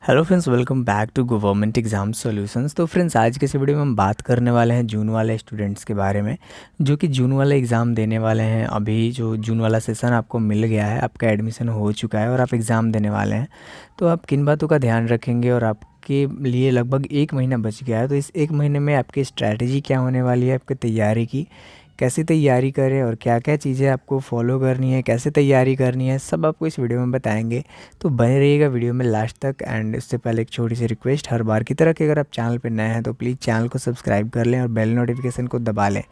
Hello friends, welcome back to government exam solutions. तो friends, आज के इस वीडियो में हम बात करने वाले हैं जून वाले स्टूडेंट्स के बारे में, जो कि जून वाले एग्ज़ाम देने वाले हैं। अभी जो जून वाला सेशन आपको मिल गया है, आपका एडमिशन हो चुका है और आप एग्ज़ाम देने वाले हैं। तो आप किन बातों का ध्यान रखेंगे और आपके लिए लगभग एक महीना बच गया है, तो इस एक महीने में आपकी स्ट्रैटेजी क्या होने वाली है, आपकी तैयारी की कैसे तैयारी करें और क्या क्या चीज़ें आपको फॉलो करनी है, कैसे तैयारी करनी है, सब आपको इस वीडियो में बताएंगे। तो बने रहिएगा वीडियो में लास्ट तक। एंड उससे पहले एक छोटी सी रिक्वेस्ट, हर बार की तरह कि अगर आप चैनल पर नए हैं तो प्लीज़ चैनल को सब्सक्राइब कर लें और बेल नोटिफिकेशन को दबा लें,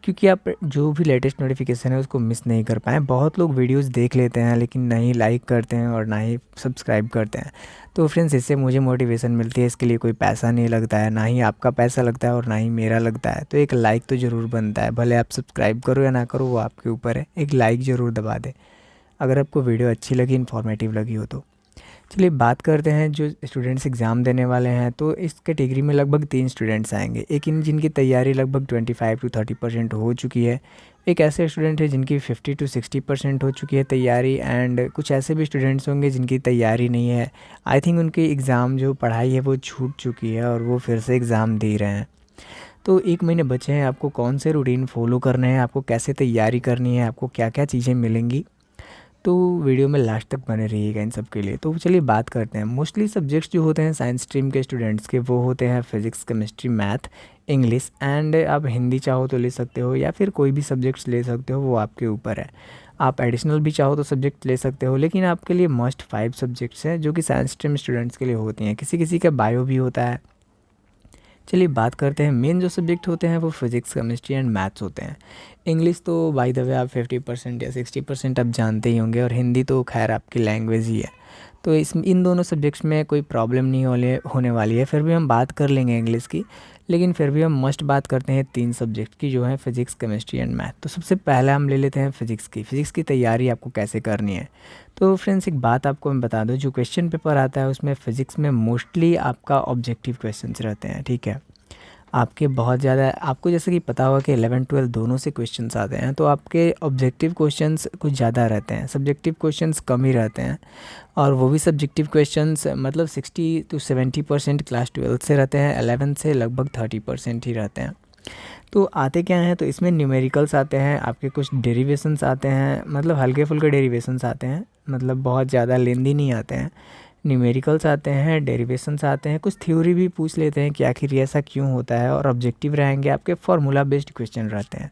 क्योंकि आप जो भी लेटेस्ट नोटिफिकेशन है उसको मिस नहीं कर पाएँ। बहुत लोग वीडियोस देख लेते हैं लेकिन ना ही लाइक करते हैं और ना ही सब्सक्राइब करते हैं। तो फ्रेंड्स, इससे मुझे मोटिवेशन मिलती है, इसके लिए कोई पैसा नहीं लगता है, ना ही आपका पैसा लगता है और ना ही मेरा लगता है। तो एक लाइक तो ज़रूर बनता है, भले आप सब्सक्राइब करो या ना करो वो आपके ऊपर है। एक लाइक ज़रूर दबा दें अगर आपको वीडियो अच्छी लगी, इन्फॉर्मेटिव लगी हो तो। चलिए बात करते हैं जो स्टूडेंट्स एग्ज़ाम देने वाले हैं। तो इस कैटेगरी में लगभग 3 स्टूडेंट्स आएंगे। एक इन जिनकी तैयारी लगभग 25 to 30% हो चुकी है। एक ऐसे स्टूडेंट है जिनकी 50 to 60% हो चुकी है तैयारी। एंड कुछ ऐसे भी स्टूडेंट्स होंगे जिनकी तैयारी नहीं है। आई थिंक उनकी एग्ज़ाम जो पढ़ाई है वो छूट चुकी है और वो फिर से एग्ज़ाम दे रहे हैं। तो एक महीने बचे हैं, आपको कौन से रूटीन फॉलो करने हैं, आपको कैसे तैयारी करनी है, आपको क्या क्या चीज़ें मिलेंगी, तो वीडियो में लास्ट तक बने रहिएगा इन सब के लिए। तो चलिए बात करते हैं। मोस्टली सब्जेक्ट्स जो होते हैं साइंस स्ट्रीम के स्टूडेंट्स के, वो होते हैं physics, chemistry, math, English. And आप हिंदी चाहो तो ले सकते हो या फिर कोई भी सब्जेक्ट्स ले सकते हो, वो आपके ऊपर है। आप एडिशनल भी चाहो तो सब्जेक्ट ले सकते हो, लेकिन आपके लिए मस्ट 5 सब्जेक्ट्स हैं जो कि साइंस स्ट्रीम स्टूडेंट्स के लिए होती हैं। किसी किसी का बायो भी होता है। चलिए बात करते हैं। मेन जो सब्जेक्ट होते हैं वो फिज़िक्स, केमिस्ट्री एंड मैथ्स होते हैं। इंग्लिश तो बाय द वे आप 50% या 60% आप जानते ही होंगे, और हिंदी तो खैर आपकी लैंग्वेज ही है। तो इन दोनों सब्जेक्ट्स में कोई प्रॉब्लम नहीं होने वाली है। फिर भी हम बात कर लेंगे इंग्लिश की, लेकिन फिर भी हम मस्ट बात करते हैं 3 सब्जेक्ट की, जो है फिज़िक्स, केमिस्ट्री एंड मैथ। तो सबसे पहले हम ले लेते हैं फ़िज़िक्स की। फ़िज़िक्स की तैयारी आपको कैसे करनी है। तो फ्रेंड्स, एक बात आपको मैं बता दूं, जो क्वेश्चन पेपर आता है उसमें फ़िज़िक्स में मोस्टली आपका ऑब्जेक्टिव क्वेश्चंस रहते हैं। ठीक है, आपके बहुत ज़्यादा, आपको जैसे कि पता होगा कि 11-12 दोनों से क्वेश्चंस आते हैं, तो आपके ऑब्जेक्टिव क्वेश्चंस कुछ ज़्यादा रहते हैं, सब्जेक्टिव क्वेश्चंस कम ही रहते हैं। और वो भी सब्जेक्टिव क्वेश्चंस मतलब 60 to 70% क्लास 12 से रहते हैं, 11 से लगभग 30% ही रहते हैं। तो आते क्या हैं, तो इसमें न्यूमेरिकल्स आते हैं, आपके कुछ डेरिवेशंस आते हैं, मतलब हल्के फुल्के डेरिवेशंस आते हैं, मतलब बहुत ज़्यादा लेंदी नहीं आते हैं। न्यूमेरिकल्स आते हैं, डेरिवेशंस आते हैं, कुछ थ्योरी भी पूछ लेते हैं कि आखिर ये ऐसा क्यों होता है। और ऑब्जेक्टिव रहेंगे आपके फार्मूला बेस्ड क्वेश्चन रहते हैं।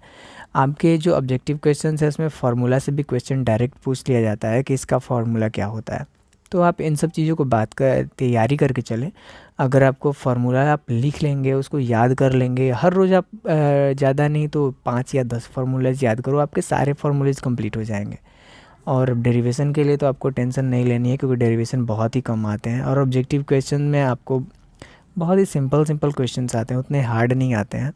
आपके जो ऑब्जेक्टिव क्वेश्चन है उसमें फार्मूला से भी क्वेश्चन डायरेक्ट पूछ लिया जाता है कि इसका फार्मूला क्या होता है। तो आप इन सब चीज़ों को बात कर तैयारी करके चलें। अगर आपको फार्मूला आप लिख लेंगे, उसको याद कर लेंगे, हर रोज़ आप ज़्यादा नहीं तो 5 या 10 फार्मूलाज याद करो, आपके सारे फार्मूलाज कंप्लीट हो जाएंगे। और डेरिवेशन के लिए तो आपको टेंशन नहीं लेनी है, क्योंकि डेरिवेशन बहुत ही कम आते हैं। और ऑब्जेक्टिव क्वेश्चन में आपको बहुत ही सिंपल क्वेश्चंस आते हैं, उतने हार्ड नहीं आते हैं।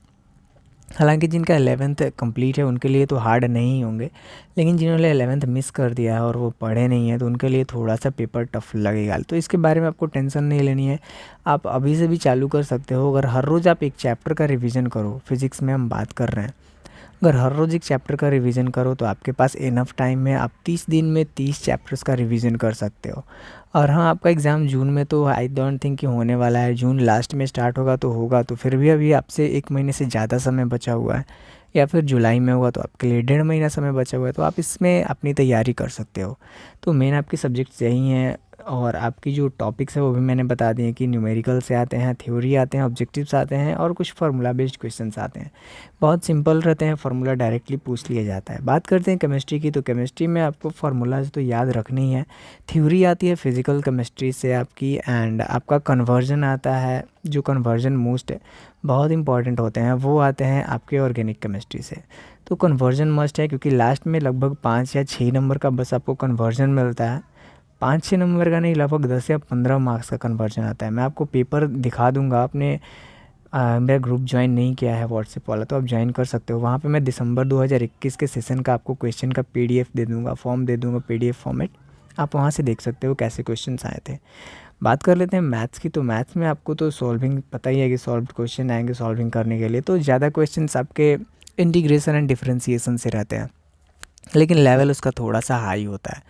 हालांकि जिनका 11th कंप्लीट है उनके लिए तो हार्ड नहीं होंगे, लेकिन जिन्होंने 11th मिस कर दिया है और वो पढ़े नहीं है तो उनके लिए थोड़ा सा पेपर टफ लगेगा। तो इसके बारे में आपको टेंशन नहीं लेनी है, आप अभी से भी चालू कर सकते हो। अगर हर रोज़ आप एक चैप्टर का रिवीजन करो, फिज़िक्स में हम बात कर रहे हैं, अगर हर रोज़ एक चैप्टर का रिवीजन करो तो आपके पास इनफ टाइम है, आप 30 दिन में 30 चैप्टर्स का रिवीजन कर सकते हो। और हाँ, आपका एग्ज़ाम जून में तो आई डोंट थिंक कि होने वाला है, जून लास्ट में स्टार्ट होगा तो होगा, तो फिर भी अभी आपसे एक महीने से ज़्यादा समय बचा हुआ है, या फिर जुलाई में होगा तो आपके लिए 1.5 महीना समय बचा हुआ है, तो आप इसमें अपनी तैयारी कर सकते हो। तो मेन आपके सब्जेक्ट्स यही हैं, और आपकी जो टॉपिक्स है वो भी मैंने बता दिए कि न्यूमेरिकल से आते हैं, थ्योरी आते हैं, ऑब्जेक्टिव्स आते हैं और कुछ फार्मूला बेस्ड क्वेश्चंस आते हैं। बहुत सिंपल रहते हैं, फार्मूला डायरेक्टली पूछ लिया जाता है। बात करते हैं केमिस्ट्री की, तो केमिस्ट्री में आपको फार्मूलाज तो याद रखनी ही है। थ्योरी आती है फिजिकल केमिस्ट्री से आपकी, एंड आपका कन्वर्जन आता है, जो कन्वर्जन मोस्ट बहुत इंपॉर्टेंट होते हैं वो आते हैं आपके ऑर्गेनिक केमिस्ट्री से। तो कन्वर्जन मस्ट है, क्योंकि लास्ट में लगभग 5 या 6 नंबर का बस आपको कन्वर्जन मिलता है। 5-6 नंबर का नहीं, लगभग 10 या 15 मार्क्स का कन्वर्जन आता है। मैं आपको पेपर दिखा दूंगा, आपने मेरा ग्रुप ज्वाइन नहीं किया है व्हाट्सएप वाला तो आप ज्वाइन कर सकते हो। वहाँ पे मैं दिसंबर 2021 के सेशन का आपको क्वेश्चन का PDF दे दूँगा, फॉर्म दे दूँगा, PDF फॉर्मेट, आप वहाँ से देख सकते हो कैसे क्वेश्चन आए थे। बात कर लेते हैं मैथ्स की। तो मैथ्स में आपको तो सॉल्विंग पता ही है कि सॉल्व क्वेश्चन आएंगे सॉल्विंग करने के लिए, तो ज़्यादा क्वेश्चन आपके इंटीग्रेशन एंड डिफ्रेंसीसन से रहते हैं, लेकिन लेवल उसका थोड़ा सा हाई होता है।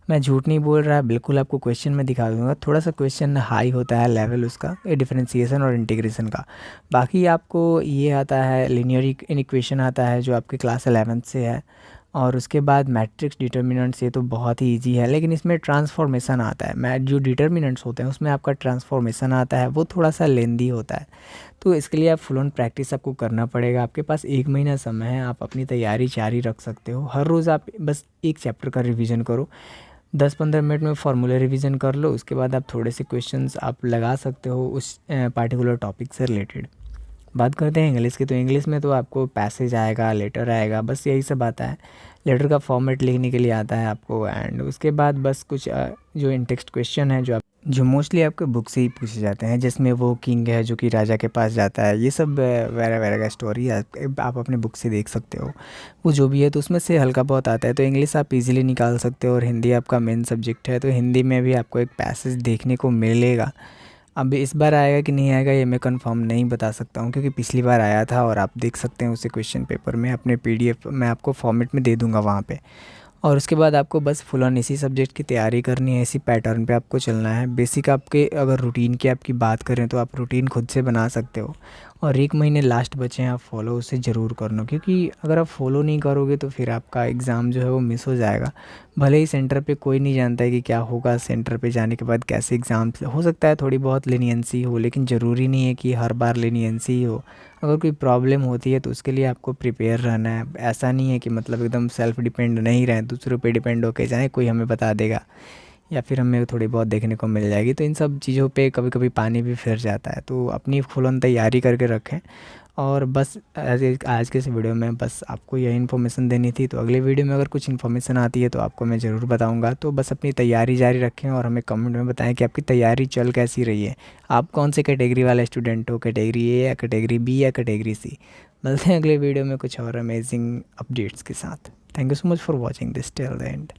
मैं झूठ नहीं बोल रहा, बिल्कुल आपको क्वेश्चन में दिखा दूंगा। थोड़ा सा क्वेश्चन हाई होता है लेवल उसका, डिफरेंशिएशन और इंटीग्रेशन का। बाकी आपको ये आता है लीनियर इक्वेशन आता है जो आपकी क्लास 11th से है। और उसके बाद मैट्रिक्स डिटर्मिनेंट्स, ये तो बहुत ही इजी है, लेकिन इसमें ट्रांसफॉर्मेशन आता है। मैं जो डिटर्मिनेंट्स होते हैं उसमें आपका ट्रांसफॉर्मेशन आता है, वो थोड़ा सा लेंदी होता है। तो इसके लिए आप फुल ऑन प्रैक्टिस आपको करना पड़ेगा। आपके पास 1 महीना समय है, आप अपनी तैयारी जारी रख सकते हो। हर रोज़ आप बस एक चैप्टर का रिवीजन करो, 10-15 मिनट में फार्मूला रिवीजन कर लो। उसके बाद आप थोड़े से क्वेश्चंस आप लगा सकते हो उस पार्टिकुलर टॉपिक से रिलेटेड। बात करते हैं इंग्लिश की, तो इंग्लिश में तो आपको पैसेज आएगा, लेटर आएगा, बस यही सब आता है। लेटर का फॉर्मेट लिखने के लिए आता है आपको। एंड उसके बाद बस कुछ जो इन टेक्स्ट क्वेश्चन है जो मोस्टली आपके बुक से ही पूछे जाते हैं, जिसमें वो किंग है जो कि राजा के पास जाता है, ये सब वगैरह वगैरह का स्टोरी आप अपने बुक से देख सकते हो। वो जो भी है तो उसमें से हल्का बहुत आता है। तो इंग्लिश आप इजीली निकाल सकते हो, और हिंदी आपका मेन सब्जेक्ट है तो हिंदी में भी आपको एक पैसेज देखने को मिलेगा। अब इस बार आएगा कि नहीं आएगा ये मैं कंफर्म नहीं बता सकता हूँ, क्योंकि पिछली बार आया था और आप देख सकते हैं उसे क्वेश्चन पेपर में। अपने पीडीएफ मैं आपको फॉर्मेट में दे दूँगा वहाँ पे। और उसके बाद आपको बस फुल ऑन इसी सब्जेक्ट की तैयारी करनी है, इसी पैटर्न पे आपको चलना है। बेसिक आपके अगर रूटीन की आपकी बात करें तो आप रूटीन खुद से बना सकते हो। और 1 महीने लास्ट बचे हैं, आप फॉलो उसे ज़रूर कर लो, क्योंकि अगर आप फॉलो नहीं करोगे तो फिर आपका एग्ज़ाम जो है वो मिस हो जाएगा। भले ही सेंटर पे कोई नहीं जानता है कि क्या होगा, सेंटर पे जाने के बाद कैसे एग्ज़ाम हो सकता है, थोड़ी बहुत लेनियंसी हो, लेकिन ज़रूरी नहीं है कि हर बार लेनियंसी ही हो। अगर कोई प्रॉब्लम होती है तो उसके लिए आपको प्रिपेयर रहना है। ऐसा नहीं है कि मतलब एकदम सेल्फ डिपेंड नहीं रहें, दूसरों पे डिपेंड होके जाएँ कोई हमें बता देगा या फिर हमें थोड़ी बहुत देखने को मिल जाएगी। तो इन सब चीज़ों पे कभी कभी पानी भी फिर जाता है, तो अपनी फुल ऑन तैयारी करके रखें। और बस आज के इस वीडियो में बस आपको यही इन्फॉर्मेशन देनी थी। तो अगले वीडियो में अगर कुछ इन्फॉर्मेशन आती है तो आपको मैं ज़रूर बताऊंगा। तो बस अपनी तैयारी जारी रखें और हमें कमेंट में बताएं कि आपकी तैयारी चल कैसी रही है। आप कौन से कैटेगरी वाले स्टूडेंट हो, कैटेगरी ए या कैटेगरी बी या कैटेगरी सी। मिलते हैं अगले वीडियो में कुछ और अमेजिंग अपडेट्स के साथ। Thank you so much for watching this till the end.